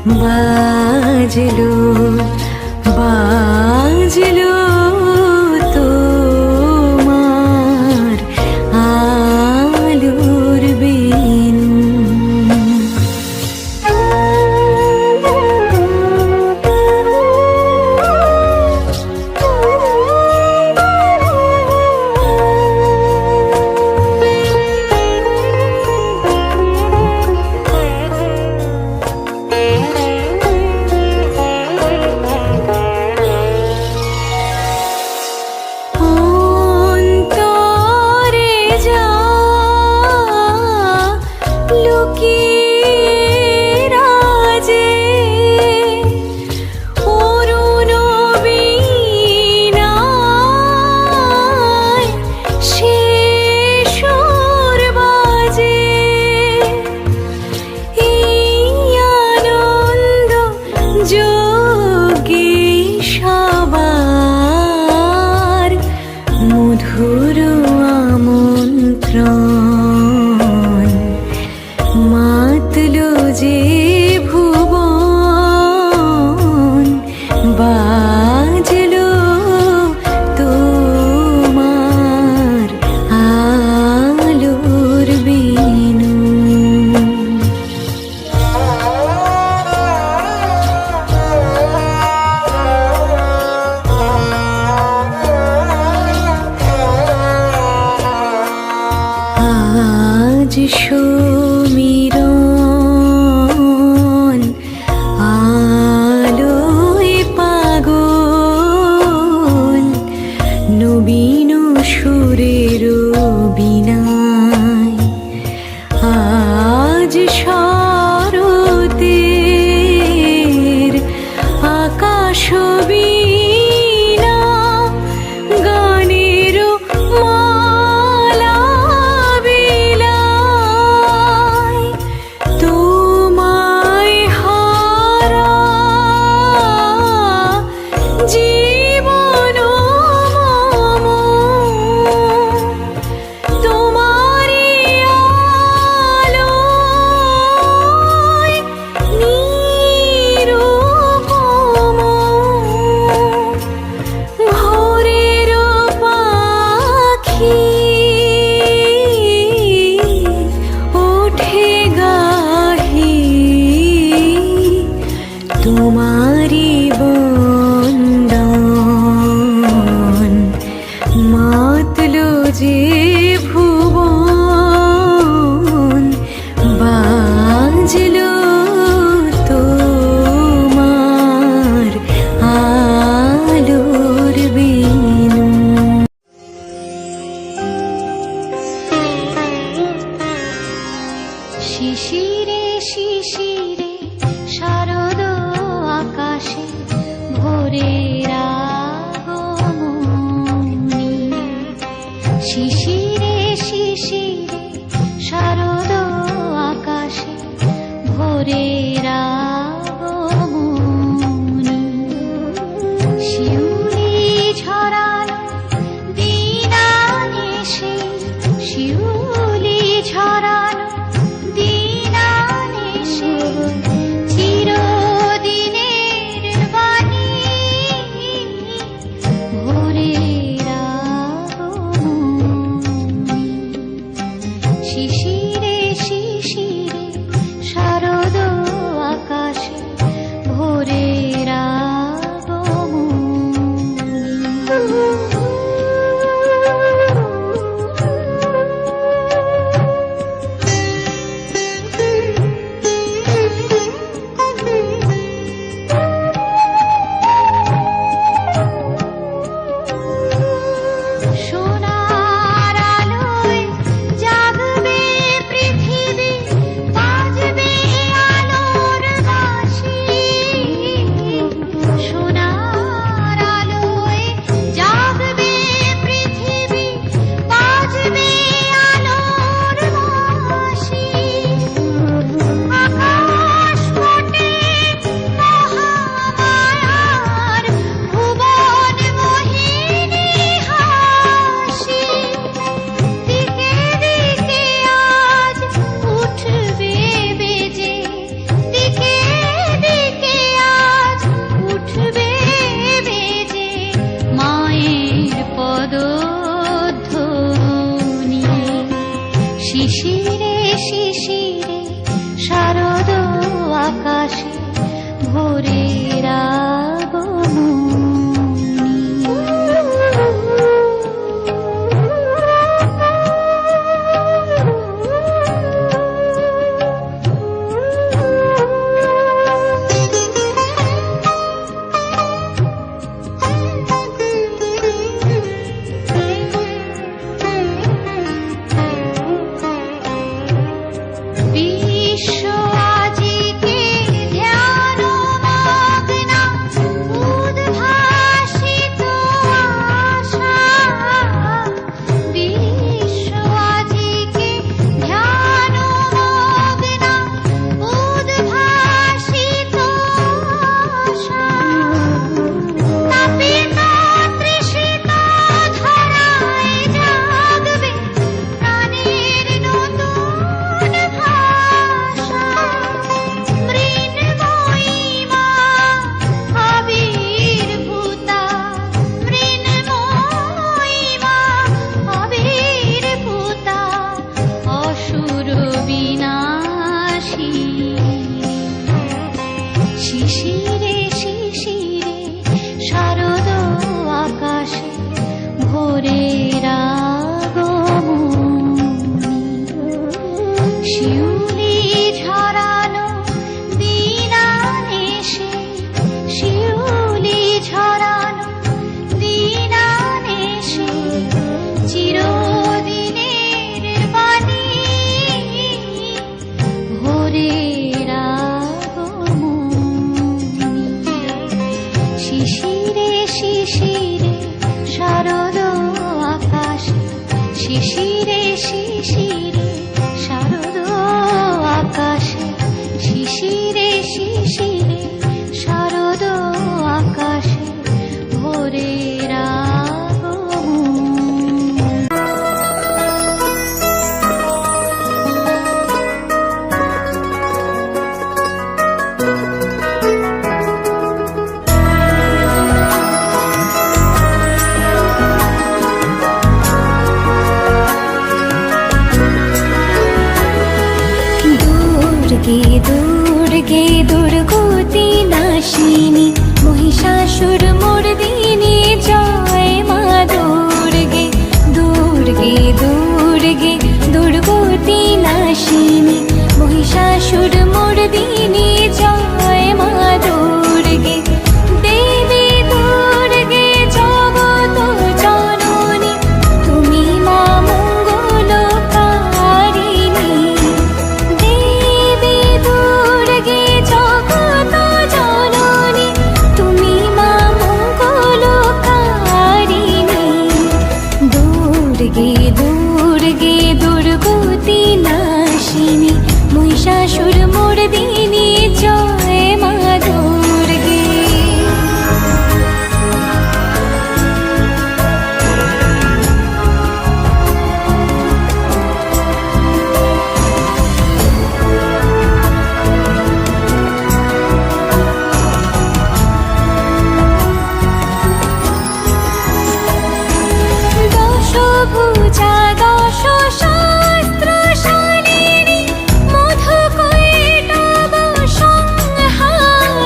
বাজলো বাজলো তোমার আলোর বিন। মধুর আমন্ত্রণ মাতলো যে ভুবন, বাজলো তোমার আলোর বিনু। আজ সমীরণ আলোয় পাগল, নবীন সুরের বিনায়। আজ শরতের আকাশ তোমারি বন্দন, মাতলো যে ভুবন, বাজলো তোমার আলোর বিনু। শিশিরে শিশিরে শারদ শিশিরে শিশিরে শারদ আকাশে ভোরের আগমনী, শিউলি ঝরানো দিনানেশে, শিউলি ঝরানো দিনানেশে চিরদিনের বাণী ভোরের আগমনী। শিশিরে শিশিরে শারদ আকাশে, শিশিরে শিশিরে শারদ আকাশে, শিশিরে শিশিরে শারদ আকাশে ভোরের আগমনী। দুর্গে দুর্গে দুর্গতি নাশিনী মহিষাসুর মর্দিনী জয় মা দুর্গে। দুর্গে দুর্গে দুর্গতি নাশিনী মহিষাসুর মর্দিনী জয় মা দুর্গে। দেবী দুর্গে জগত জননী তুমি মা মঙ্গলকারিণী। দেবী দুর্গে জগত জননী তুমি মা মঙ্গলকারিণী। দুর্গে দুর্গে দুর্গতি নাশিনী মহিষাসুর মর্দিনী জয় মা দুর্গে। দশভুজা দশ শাস্ত্রশালিনী মধুকৈটব সংহারিণী।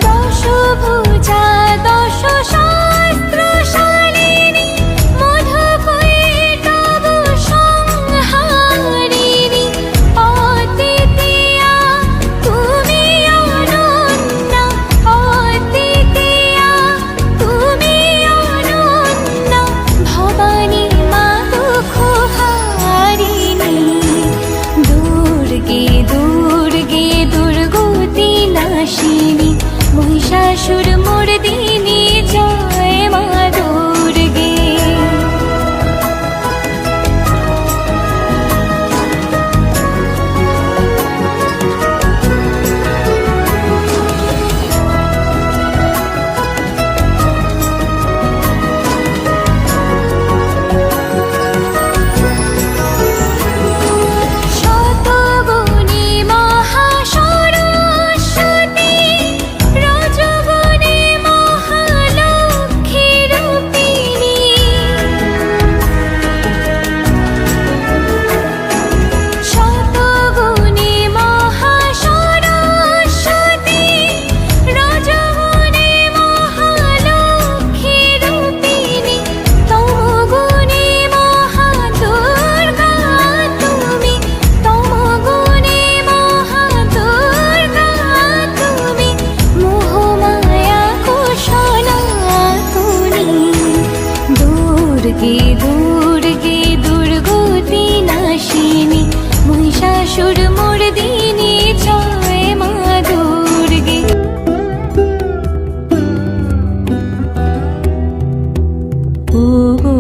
দশভুজা দশ শাস্ত্রশালিনী মধুকৈটব সংহারিণী। অদ্বিতীয়া তুমি অনন্যা, অদ্বিতীয়া তুমি অনন্যা, ভবানী মা দুঃখহারিণী। দুর্গে দুর্গে দুর্গতি নাশিনী মহিষাসুর মর্দিনী জয় মা দুর্গে। শতগুণী মহাসরস্বতী, রজগুণী মহালক্ষ্মী রূপিণী। শতগুণী মহাসরস্বতী, রজগুণী মহালক্ষ্মী রূপিণী। তমগুণী মহাদুর্গা তুমি, তমগুণী মহাদুর্গা তুমি, মোহমায়া কুশলাতুনী। দুর্গে দুর্গে দুর্গতি নাশিনী মহিষাসুর মর্দিনী জয় মা দুর্গে। ওগো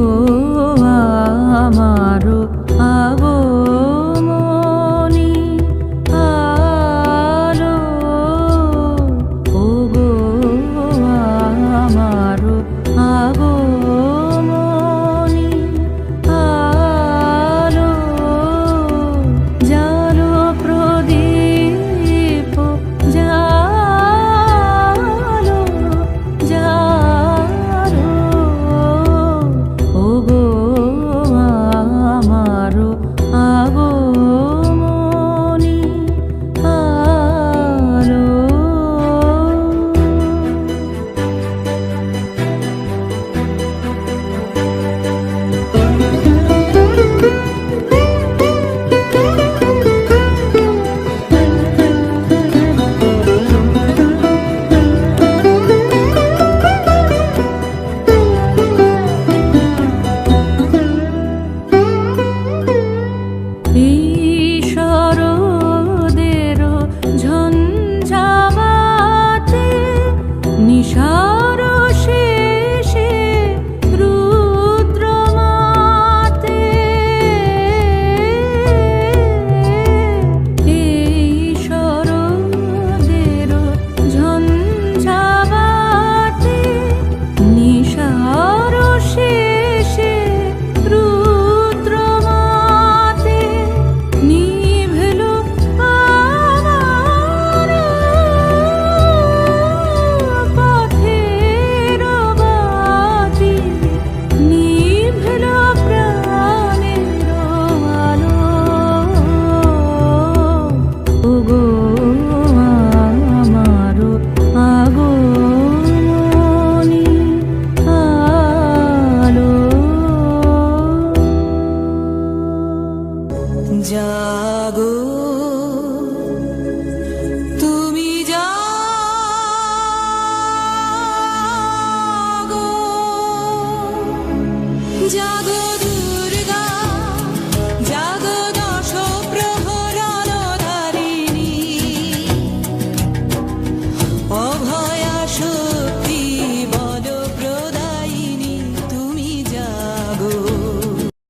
আমারো আগমনী আলো, ওগো আমারো আগমনী আলো, জালো জাগো